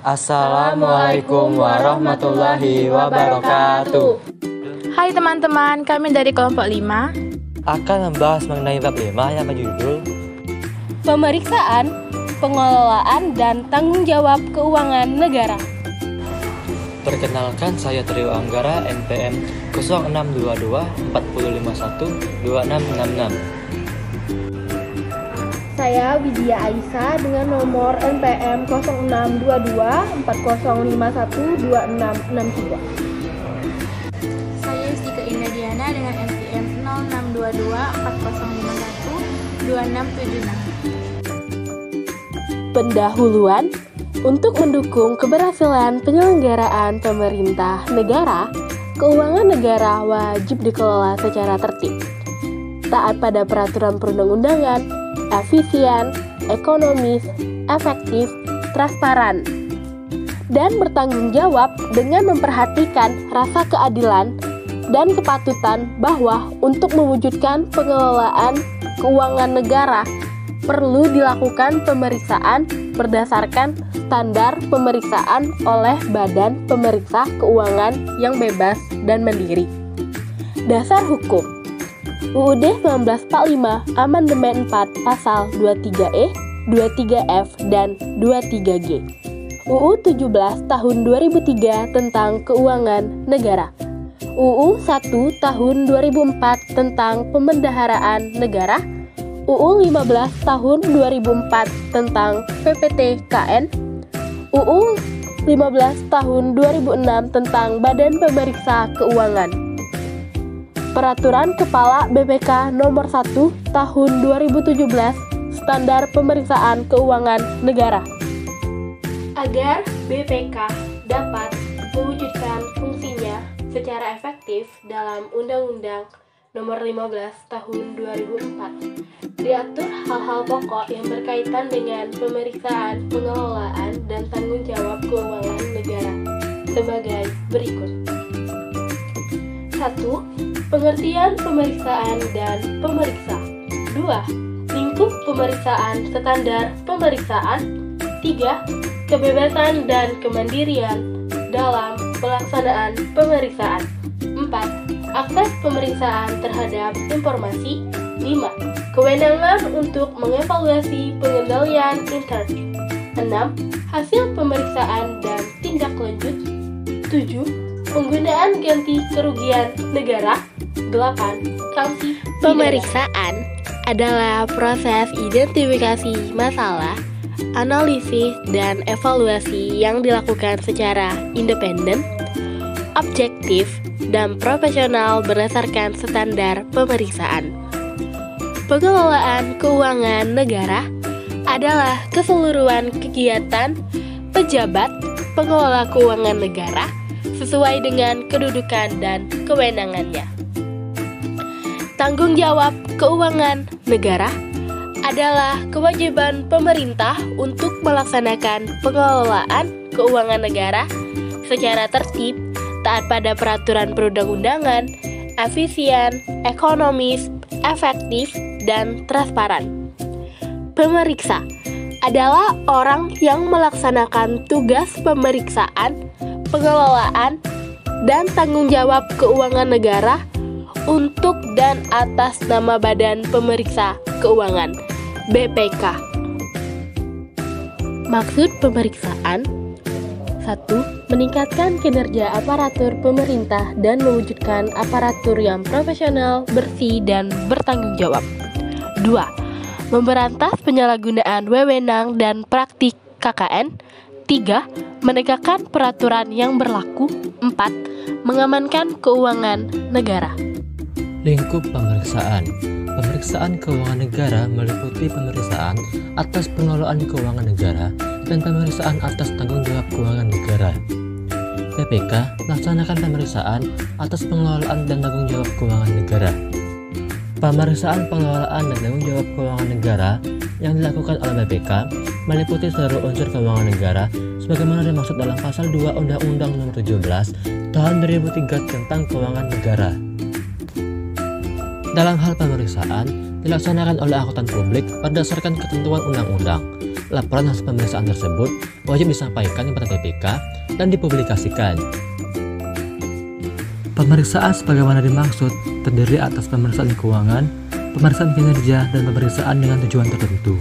Assalamualaikum warahmatullahi wabarakatuh. Hai teman-teman, kami dari kelompok 5 akan membahas mengenai bab 5 yang berjudul Pemeriksaan, Pengelolaan, dan Tanggung Jawab Keuangan Negara. Perkenalkan, saya Trio Anggara NPM 0622 4051 2666. Saya Widya Aisyah dengan nomor NPM 0622 4051 2663. Saya Istika Indah Diana dengan NPM 0622 4051 2676. Pendahuluan. Untuk mendukung keberhasilan penyelenggaraan pemerintah negara, keuangan negara wajib dikelola secara tertib, taat pada peraturan perundang-undangan, efisien, ekonomis, efektif, transparan, dan bertanggung jawab dengan memperhatikan rasa keadilan dan kepatutan bahwa untuk mewujudkan pengelolaan keuangan negara perlu dilakukan pemeriksaan berdasarkan standar pemeriksaan oleh Badan Pemeriksa Keuangan yang bebas dan mandiri. Dasar hukum UUD 1945 Amandemen 4 Pasal 23E, 23F, dan 23G. UU 17 Tahun 2003 tentang Keuangan Negara. UU 1 Tahun 2004 tentang Pemendaharaan Negara. UU 15 Tahun 2004 tentang PPTKN. UU 15 Tahun 2006 tentang Badan Pemeriksa Keuangan. Peraturan Kepala BPK Nomor 1 Tahun 2017 Standar Pemeriksaan Keuangan Negara. Agar BPK dapat mewujudkan fungsinya secara efektif dalam Undang-Undang Nomor 15 Tahun 2004, diatur hal-hal pokok yang berkaitan dengan pemeriksaan, pengelolaan, dan tanggung jawab keuangan negara sebagai berikut. 1. Pengertian pemeriksaan dan pemeriksa. 2. Lingkup pemeriksaan, standar pemeriksaan. 3. Kebebasan dan kemandirian dalam pelaksanaan pemeriksaan. 4. Akses pemeriksaan terhadap informasi. 5. Kewenangan untuk mengevaluasi pengendalian intern. 6. Hasil pemeriksaan dan tindak lanjut. 7. Penggunaan ganti kerugian negara. 8. Sanksi Pemeriksaan adalah proses identifikasi masalah, analisis, dan evaluasi yang dilakukan secara independen, objektif, dan profesional berdasarkan standar pemeriksaan. Pengelolaan keuangan negara adalah keseluruhan kegiatan pejabat pengelola keuangan negara sesuai dengan kedudukan dan kewenangannya. Tanggung jawab keuangan negara adalah kewajiban pemerintah untuk melaksanakan pengelolaan keuangan negara secara tertib, taat pada peraturan perundang-undangan, efisien, ekonomis, efektif, dan transparan. Pemeriksa adalah orang yang melaksanakan tugas pemeriksaan, pengelolaan, dan tanggung jawab keuangan negara untuk dan atas nama Badan Pemeriksa Keuangan (BPK). Maksud pemeriksaan: 1. Meningkatkan kinerja aparatur pemerintah dan mewujudkan aparatur yang profesional, bersih, dan bertanggung jawab. 2. Memberantas penyalahgunaan wewenang dan praktik KKN. 3. Menegakkan peraturan yang berlaku. 4. Mengamankan keuangan negara. Lingkup pemeriksaan. Pemeriksaan keuangan negara meliputi pemeriksaan atas pengelolaan keuangan negara dan pemeriksaan atas tanggung jawab keuangan negara. BPK melaksanakan pemeriksaan atas pengelolaan dan tanggung jawab keuangan negara. Pemeriksaan pengelolaan dan tanggung jawab keuangan negara yang dilakukan oleh BPK meliputi seluruh unsur keuangan negara sebagaimana dimaksud dalam Pasal 2 Undang-Undang Nomor 17 Tahun 2003 tentang Keuangan Negara. Dalam hal pemeriksaan, dilaksanakan oleh angkutan publik berdasarkan ketentuan undang-undang. Laporan hasil pemeriksaan tersebut wajib disampaikan kepada BPK dan dipublikasikan. Pemeriksaan sebagaimana dimaksud terdiri atas pemeriksaan keuangan, pemeriksaan kinerja, dan pemeriksaan dengan tujuan tertentu.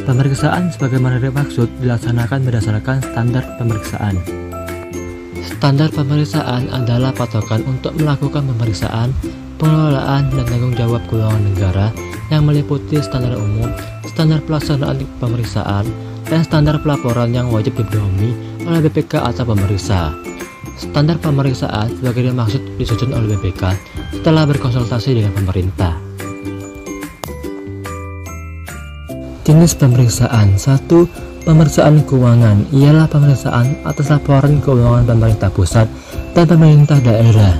Pemeriksaan sebagaimana dimaksud dilaksanakan berdasarkan standar pemeriksaan. Standar pemeriksaan adalah patokan untuk melakukan pemeriksaan, pengelolaan, dan tanggung jawab keuangan negara yang meliputi standar umum, standar pelaksanaan pemeriksaan, dan standar pelaporan yang wajib dipedomi oleh BPK atau pemeriksa. Standar pemeriksaan sebagai dimaksud disusun oleh BPK setelah berkonsultasi dengan pemerintah. Jenis pemeriksaan. 1. Pemeriksaan keuangan ialah pemeriksaan atas laporan keuangan pemerintah pusat dan pemerintah daerah.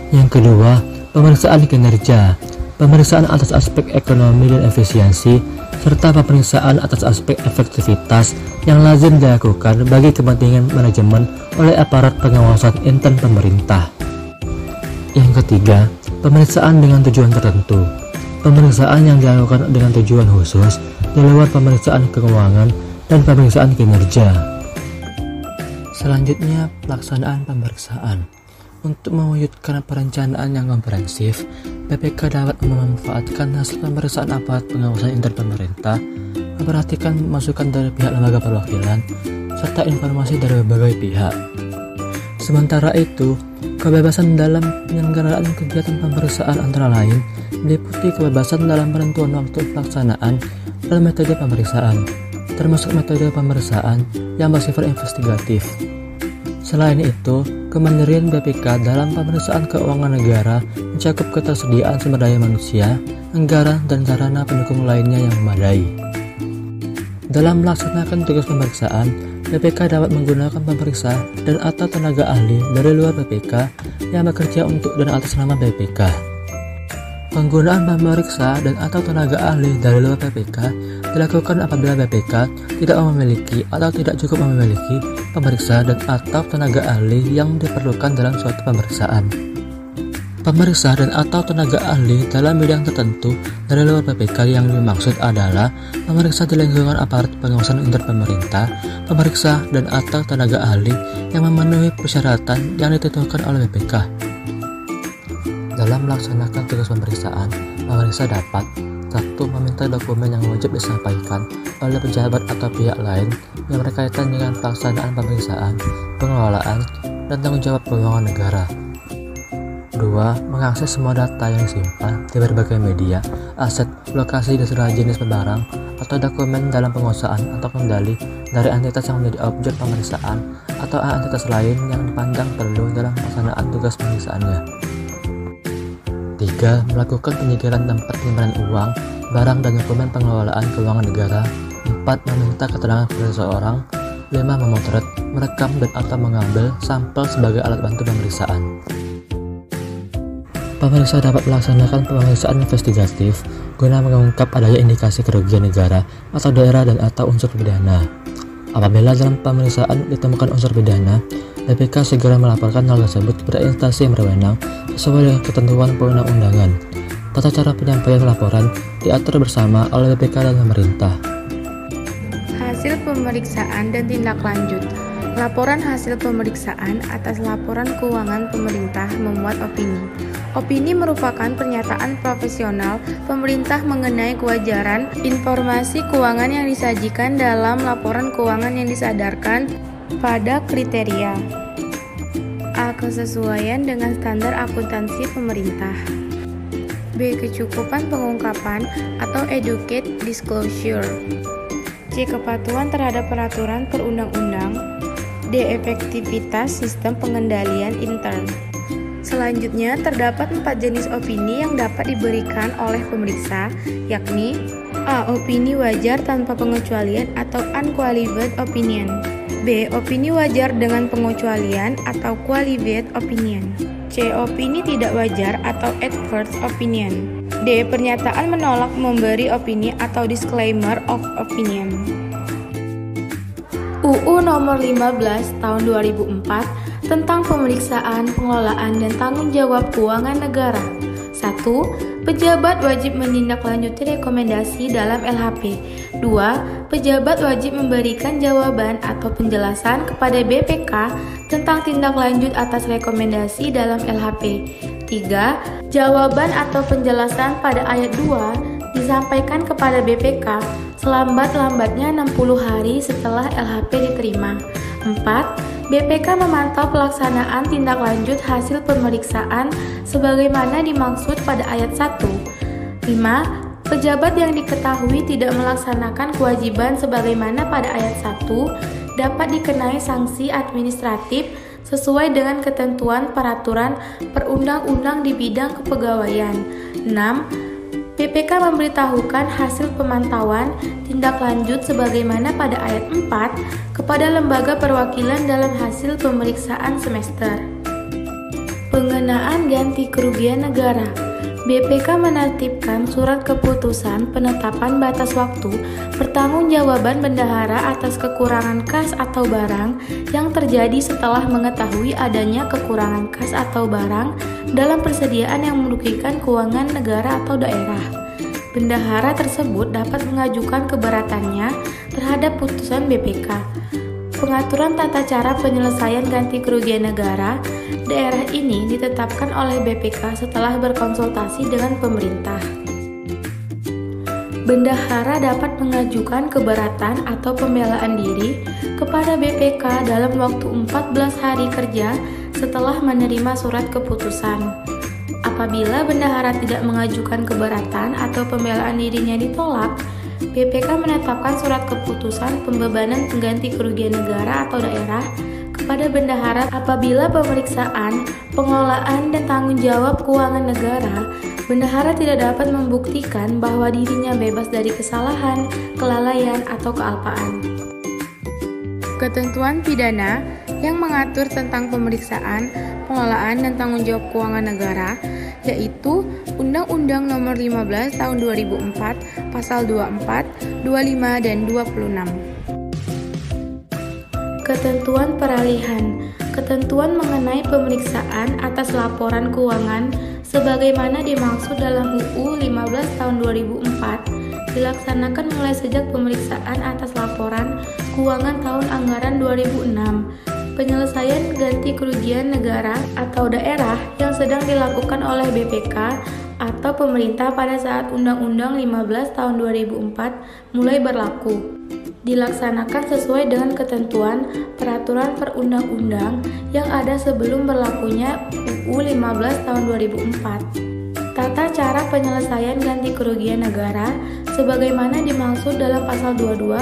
Yang kedua, pemeriksaan kinerja. Pemeriksaan atas aspek ekonomi dan efisiensi, serta pemeriksaan atas aspek efektivitas yang lazim dilakukan bagi kepentingan manajemen oleh aparat pengawasan intern pemerintah. Yang ketiga, pemeriksaan dengan tujuan tertentu. Pemeriksaan yang dilakukan dengan tujuan khusus di luar pemeriksaan keuangan dan pemeriksaan kinerja. Selanjutnya, pelaksanaan pemeriksaan. Untuk mewujudkan perencanaan yang komprehensif, BPK dapat memanfaatkan hasil pemeriksaan aparat pengawasan intern pemerintah, memperhatikan masukan dari pihak lembaga perwakilan, serta informasi dari berbagai pihak. Sementara itu, kebebasan dalam penyelenggaraan kegiatan pemeriksaan antara lain meliputi kebebasan dalam penentuan waktu pelaksanaan dan metode pemeriksaan, termasuk metode pemeriksaan yang bersifat investigatif. Selain itu, kemandirian BPK dalam pemeriksaan keuangan negara mencakup ketersediaan sumber daya manusia, anggaran, dan sarana pendukung lainnya yang memadai. Dalam melaksanakan tugas pemeriksaan, BPK dapat menggunakan pemeriksa dan atau tenaga ahli dari luar BPK yang bekerja untuk dan atas nama BPK. Penggunaan pemeriksa dan atau tenaga ahli dari luar BPK dilakukan apabila BPK tidak memiliki atau tidak cukup memiliki pemeriksa dan atau tenaga ahli yang diperlukan dalam suatu pemeriksaan. Pemeriksa dan atau tenaga ahli dalam bidang tertentu dari luar BPK yang dimaksud adalah pemeriksa di lingkungan aparat pengawasan intern pemerintah, pemeriksa dan atau tenaga ahli yang memenuhi persyaratan yang ditentukan oleh BPK. Dalam melaksanakan tugas pemeriksaan, pemeriksa dapat 1. Meminta dokumen yang wajib disampaikan oleh pejabat atau pihak lain yang berkaitan dengan pelaksanaan pemeriksaan, pengelolaan, dan tanggung jawab keuangan negara. 2. Mengakses semua data yang disimpan di berbagai media, aset, lokasi, dan segala jenis barang atau dokumen dalam penguasaan atau kendali dari entitas yang menjadi objek pemeriksaan atau entitas lain yang dipandang perlu dalam pelaksanaan tugas pemeriksaannya. 3. Melakukan penyegelan tempat penyimpanan uang, barang, dan dokumen pengelolaan keuangan negara. 4. Meminta keterangan kepada seseorang. 5. Memotret, merekam, dan atau mengambil sampel sebagai alat bantu pemeriksaan. Pemeriksa dapat melaksanakan pemeriksaan investigatif guna mengungkap adanya indikasi kerugian negara atau daerah dan atau unsur pidana. Apabila dalam pemeriksaan ditemukan unsur pidana, BPK segera melaporkan hal tersebut kepada instansi yang berwenang sesuai dengan ketentuan perundang-undangan. Tata cara penyampaian laporan diatur bersama oleh BPK dan pemerintah. Hasil pemeriksaan dan tindak lanjut. Laporan hasil pemeriksaan atas laporan keuangan pemerintah memuat opini. Opini merupakan pernyataan profesional pemerintah mengenai kewajaran informasi keuangan yang disajikan dalam laporan keuangan yang disadarkan pada kriteria A. Kesesuaian dengan standar akuntansi pemerintah. B. Kecukupan pengungkapan atau adequate disclosure. C. Kepatuhan terhadap peraturan perundang-undang. D. Efektivitas sistem pengendalian intern. Selanjutnya, terdapat 4 jenis opini yang dapat diberikan oleh pemeriksa, yakni A. Opini wajar tanpa pengecualian atau unqualified opinion. B. Opini wajar dengan pengecualian atau qualified opinion. C. Opini tidak wajar atau adverse opinion. D. Pernyataan menolak memberi opini atau disclaimer of opinion. UU Nomor 15 Tahun 2004 tentang pemeriksaan, pengelolaan, dan tanggung jawab keuangan negara. 1. Pejabat wajib menindaklanjuti rekomendasi dalam LHP. 2. Pejabat wajib memberikan jawaban atau penjelasan kepada BPK tentang tindak lanjut atas rekomendasi dalam LHP. 3. Jawaban atau penjelasan pada ayat 2 disampaikan kepada BPK selambat-lambatnya 60 hari setelah LHP diterima. 4. BPK memantau pelaksanaan tindak lanjut hasil pemeriksaan sebagaimana dimaksud pada ayat 1. 5. Pejabat yang diketahui tidak melaksanakan kewajiban sebagaimana pada ayat 1 dapat dikenai sanksi administratif sesuai dengan ketentuan peraturan perundang-undang di bidang kepegawaian. 6. BPK memberitahukan hasil pemantauan tindak lanjut sebagaimana pada ayat 4 kepada lembaga perwakilan dalam hasil pemeriksaan semester. Pengenaan ganti kerugian negara. BPK menertibkan surat keputusan penetapan batas waktu pertanggungjawaban bendahara atas kekurangan kas atau barang yang terjadi setelah mengetahui adanya kekurangan kas atau barang dalam persediaan yang merugikan keuangan negara atau daerah. Bendahara tersebut dapat mengajukan keberatannya terhadap putusan BPK. Pengaturan tata cara penyelesaian ganti kerugian negara daerah ini ditetapkan oleh BPK setelah berkonsultasi dengan pemerintah. Bendahara dapat mengajukan keberatan atau pembelaan diri kepada BPK dalam waktu 14 hari kerja setelah menerima surat keputusan. Apabila bendahara tidak mengajukan keberatan atau pembelaan dirinya ditolak, BPK menetapkan surat keputusan pembebanan pengganti kerugian negara atau daerah kepada bendahara apabila pemeriksaan, pengelolaan, dan tanggung jawab keuangan negara, bendahara tidak dapat membuktikan bahwa dirinya bebas dari kesalahan, kelalaian, atau kealpaan. Ketentuan pidana yang mengatur tentang pemeriksaan, pengelolaan, dan tanggung jawab keuangan negara, yaitu Undang-Undang Nomor 15 Tahun 2004, Pasal 24, 25, dan 26. Ketentuan peralihan. Ketentuan mengenai pemeriksaan atas laporan keuangan sebagaimana dimaksud dalam UU 15 Tahun 2004 dilaksanakan mulai sejak pemeriksaan atas laporan keuangan tahun anggaran 2006. Penyelesaian ganti kerugian negara atau daerah yang sedang dilakukan oleh BPK atau pemerintah pada saat Undang-Undang 15 Tahun 2004 mulai berlaku dilaksanakan sesuai dengan ketentuan peraturan perundang-undang yang ada sebelum berlakunya UU 15 Tahun 2004. Tata cara penyelesaian ganti kerugian negara sebagaimana dimaksud dalam pasal 22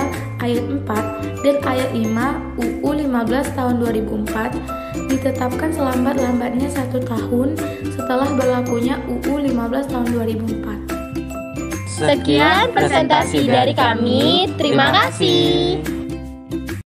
ayat 4 dan ayat 5 UU 15 Tahun 2004 ditetapkan selambat-lambatnya 1 tahun setelah berlakunya UU 15 Tahun 2004. Sekian presentasi dari kami. Terima kasih.